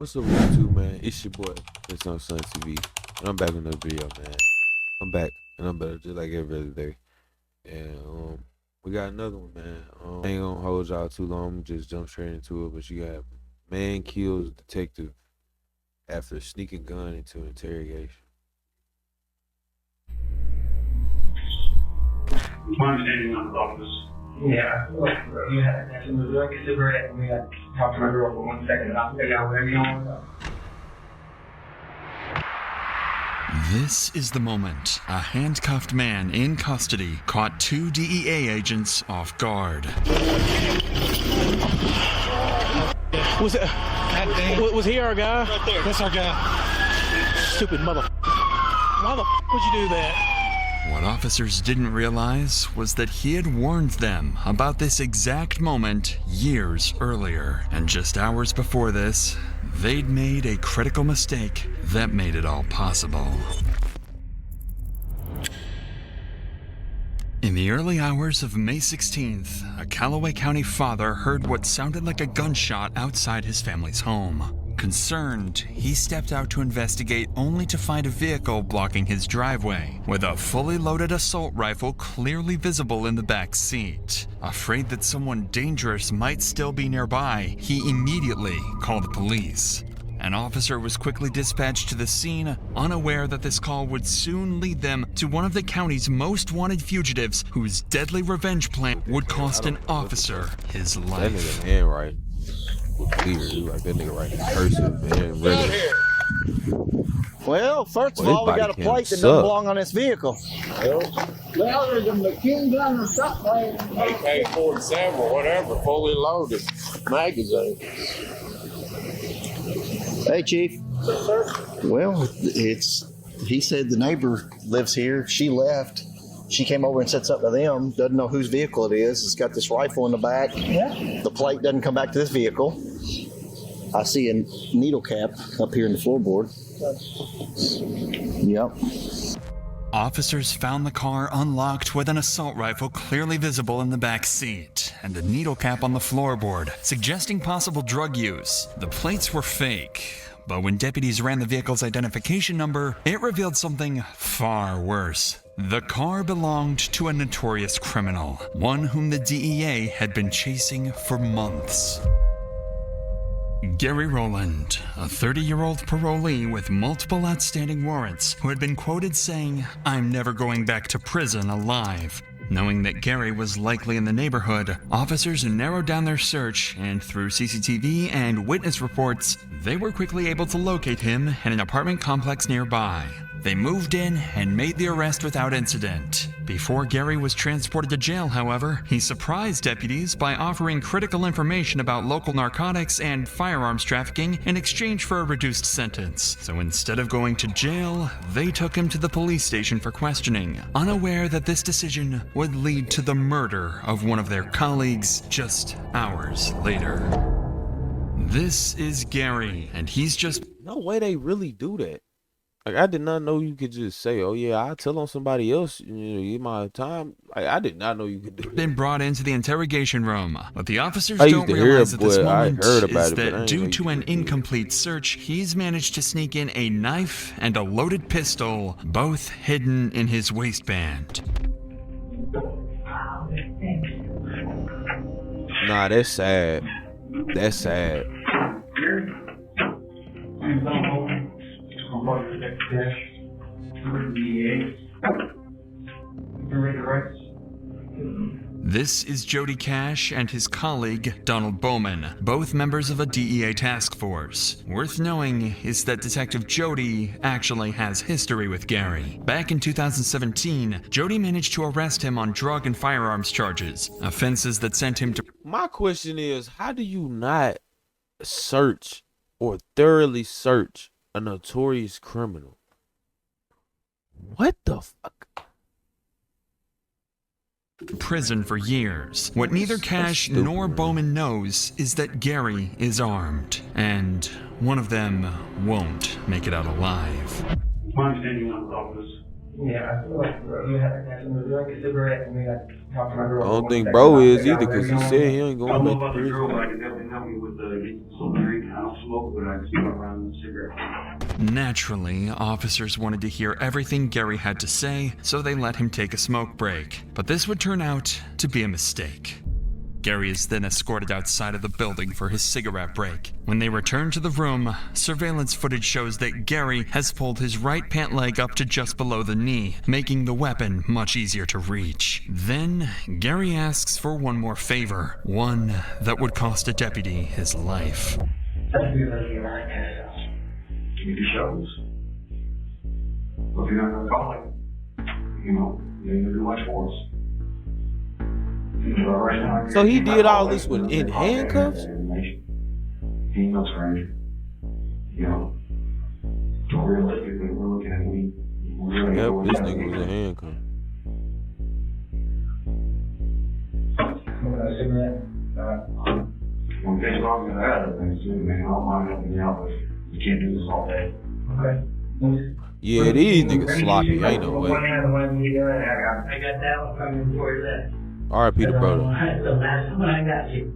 What's up with YouTube, man? It's your boy, it's on Sun TV, and I'm back with another video, man. I'm back, and I'm better just like every other day. And we got another one, man. I ain't gonna hold y'all too long, just jump straight into it. But you got man kills detective after sneaking gun into interrogation. My understanding of the office. Yeah, you had to like a cigarette, and we had to talk to my girl for 1 second, and I'll figure out whatever you want. This is the moment a handcuffed man in custody caught two DEA agents off guard. Was he our guy? Right there. That's our guy. Stupid mother. Why the would you do that? What officers didn't realize was that he had warned them about this exact moment years earlier. And just hours before this, they'd made a critical mistake that made it all possible. In the early hours of May 16th, a Callaway County father heard what sounded like a gunshot outside his family's home. Concerned, he stepped out to investigate only to find a vehicle blocking his driveway, with a fully loaded assault rifle clearly visible in the back seat. Afraid that someone dangerous might still be nearby, he immediately called the police. An officer was quickly dispatched to the scene, unaware that this call would soon lead them to one of the county's most wanted fugitives, whose deadly revenge plan would cost an officer his That life. nigga handwriting was weird. Like that nigga writing cursive and regular. Well, first of Well, all, we his got a body plate cam that doesn't suck. belong on this vehicle. Well, there's a machine gun or something. AK-47 or whatever, fully loaded magazine. Hey, Chief. Well, he said the neighbor lives here. She left. She came over and said something to them. Doesn't know whose vehicle it is. It's got this rifle in the back. Yeah. The plate doesn't come back to this vehicle. I see a needle cap up here in the floorboard. Yep. Officers found the car unlocked with an assault rifle clearly visible in the back seat and a needle cap on the floorboard, suggesting possible drug use. The plates were fake, but when deputies ran the vehicle's identification number, it revealed something far worse. The car belonged to a notorious criminal, one whom the DEA had been chasing for months. Gary Rowland, a 30-year-old parolee with multiple outstanding warrants, who had been quoted saying, "I'm never going back to prison alive." Knowing that Gary was likely in the neighborhood, officers narrowed down their search, and through CCTV and witness reports, they were quickly able to locate him in an apartment complex nearby. They moved in and made the arrest without incident. Before Gary was transported to jail, however, he surprised deputies by offering critical information about local narcotics and firearms trafficking in exchange for a reduced sentence. So instead of going to jail, they took him to the police station for questioning, unaware that this decision would lead to the murder of one of their colleagues just hours later. This is Gary, and he's just No way they really do that. Like, I did not know you could just say, "Oh yeah, I'll tell on somebody else, give my time." Like, I did not know you could do that. been brought into the interrogation room, but the officers I used don't to hear realize it, at this but I moment heard about is it, but I that ain't due know to you an could do it. incomplete search, he's managed to sneak in a knife and a loaded pistol, both hidden in his waistband. Nah, that's sad. That's sad. This is Jody Cash and his colleague, Donald Bowman, both members of a DEA task force. Worth knowing is that Detective Jody actually has history with Gary. Back in 2017, Jody managed to arrest him on drug and firearms charges, offenses that sent him to My question is, how do you not search or thoroughly search a notorious criminal? What the fuck? prison for years. What neither Cash nor Bowman knows is that Gary is armed, and one of them won't make it out alive. My understanding of the office. Yeah, I feel like you had like a cigarette and we got talked to my girl. I don't think bro is either, because he said he ain't I going don't know back about to the girl, prison. but I can definitely help you with some drink. I don't smoke, but I can smoke around the cigarette. Naturally, officers wanted to hear everything Gary had to say, so they let him take a smoke break. But this would turn out to be a mistake. Gary is then escorted outside of the building for his cigarette break. When they return to the room, surveillance footage shows that Gary has pulled his right pant leg up to just below the knee, making the weapon much easier to reach. Then, Gary asks for one more favor, one that would cost a deputy his life. Let's do this here, right now. Give me the shows. Well, if you're not gonna call it, you ain't gonna do much for us. So he did all this in handcuffs? He ain't no stranger. Realistically, we're looking at we really Yep, go with this that. nigga was in handcuffs. Smoking a cigarette. When things wrong with that other things too, man, I don't mind helping you out, but you can't do this all day. Okay. Yeah, these niggas sloppy. Ain't no way. I got that one coming before you left. R.I.P. the brother. That's the last one I got you.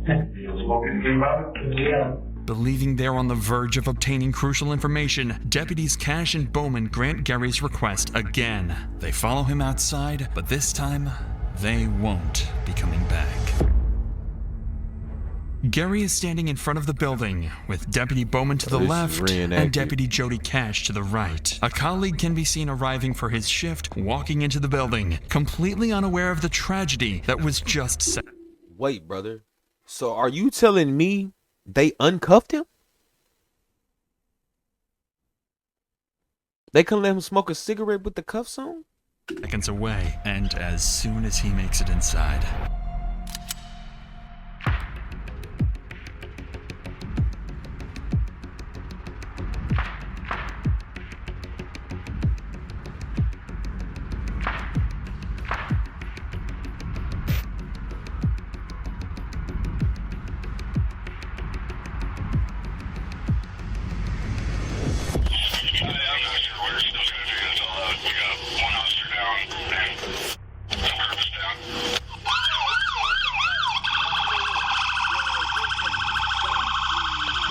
You smoking too about it? Yeah. Believing they're on the verge of obtaining crucial information, deputies Cash and Bowman grant Gary's request again. They follow him outside, but this time, they won't be coming back. Gary is standing in front of the building, with Deputy Bowman to the This is left and reenacted. Deputy Jody Cash to the right. A colleague can be seen arriving for his shift, walking into the building, completely unaware of the tragedy that was just set. Wait, brother. So are you telling me they uncuffed him? They couldn't let him smoke a cigarette with the cuffs on? Seconds away, and as soon as he makes it inside,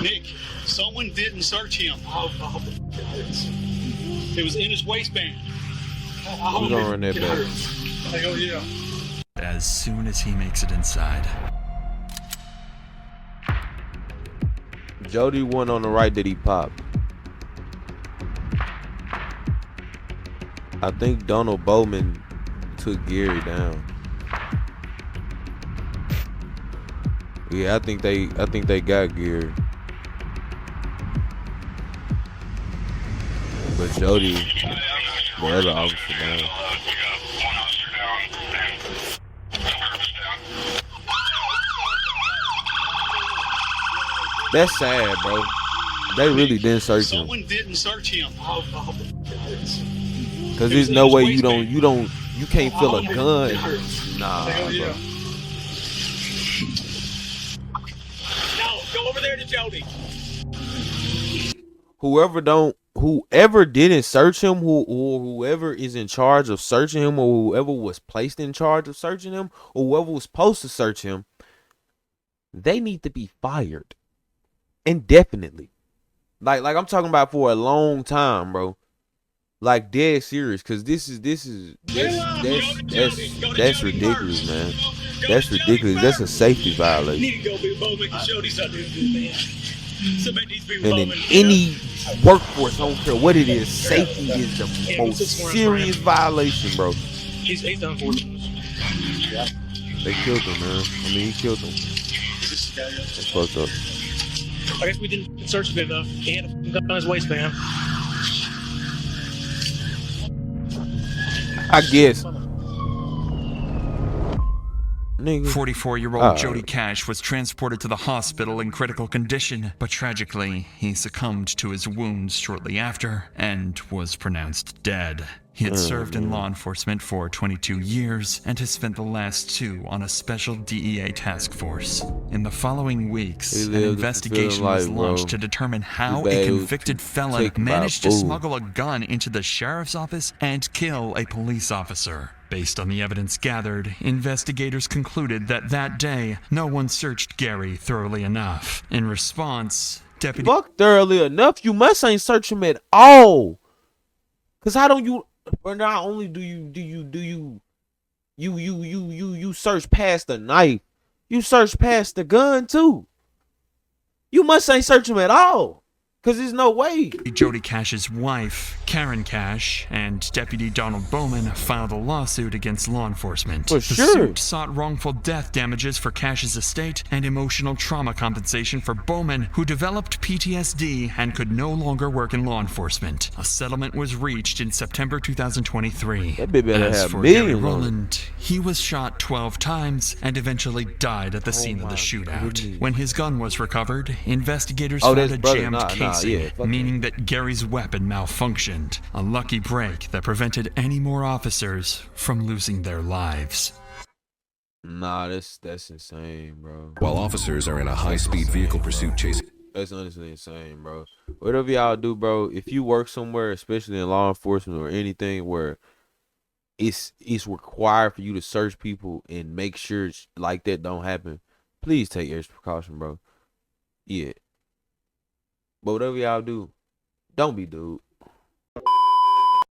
Nick, someone didn't search him. It was in his waistband. We're gonna run that back. Hell yeah. as soon as he makes it inside, Jody one on the right that he popped. I think Donald Bowman took Gary down. Yeah, I think they got Gary. But Jody, the other officer down. That's sad, bro. They really didn't search him. Someone didn't search him. Cause there's no way you can't feel a gun. Nah, Hell yeah. bro. No, go over there to Jody. Whoever didn't search him, or whoever is in charge of searching him, or whoever was placed in charge of searching him, or whoever was supposed to search him, they need to be fired indefinitely. Like I'm talking about for a long time, bro. Like dead serious, cause that's ridiculous, man. That's ridiculous. That's a safety violation. Need to go be Bowman because Jody's not doing good, man. Somebody needs to be And in Bowman. any workforce, I don't care what it is, safety is the most serious violation, bro. He's done for us. They killed him, man. I mean, he killed him. That's fucked up. I guess we didn't search him enough. He had a gun on his waistband. I guess. Nigga. 44-year-old Jody Cash was transported to the hospital in critical condition, but tragically, he succumbed to his wounds shortly after and was pronounced dead. He had served in law enforcement for 22 years and has spent the last 2 on a special DEA task force. In the following weeks, an investigation was launched to determine how a convicted felon managed to smuggle a gun into the sheriff's office and kill a police officer. Based on the evidence gathered, investigators concluded that that day, no one searched Gary thoroughly enough. In response, Deputy... Fuck thoroughly enough? You must ain't search him at all. Cause how don't you... Or not only do you search past the knife, you search past the gun too. You must ain't search him at all. Cause there's no way. Jody Cash's wife, Karen Cash, and Deputy Donald Bowman filed a lawsuit against law enforcement. For The sure. suit sought wrongful death damages for Cash's estate and emotional trauma compensation for Bowman, who developed PTSD and could no longer work in law enforcement. A settlement was reached in September 2023. That bitch better As have for Gary millions on it. Rowland, he was shot 12 times and eventually died at the scene of the shootout. goodness. When his gun was recovered, investigators Oh, found that's a brother. jammed Nah, casing, yeah, fuck meaning that Gary's weapon malfunctioned. A lucky break that prevented any more officers from losing their lives. Nah, that's insane, bro. While officers are in a high-speed vehicle pursuit chasing... That's honestly insane, bro. Whatever y'all do, bro, if you work somewhere, especially in law enforcement or anything where it's required for you to search people and make sure like that don't happen, please take extra precaution, bro. Yeah. But whatever y'all do, don't be dude.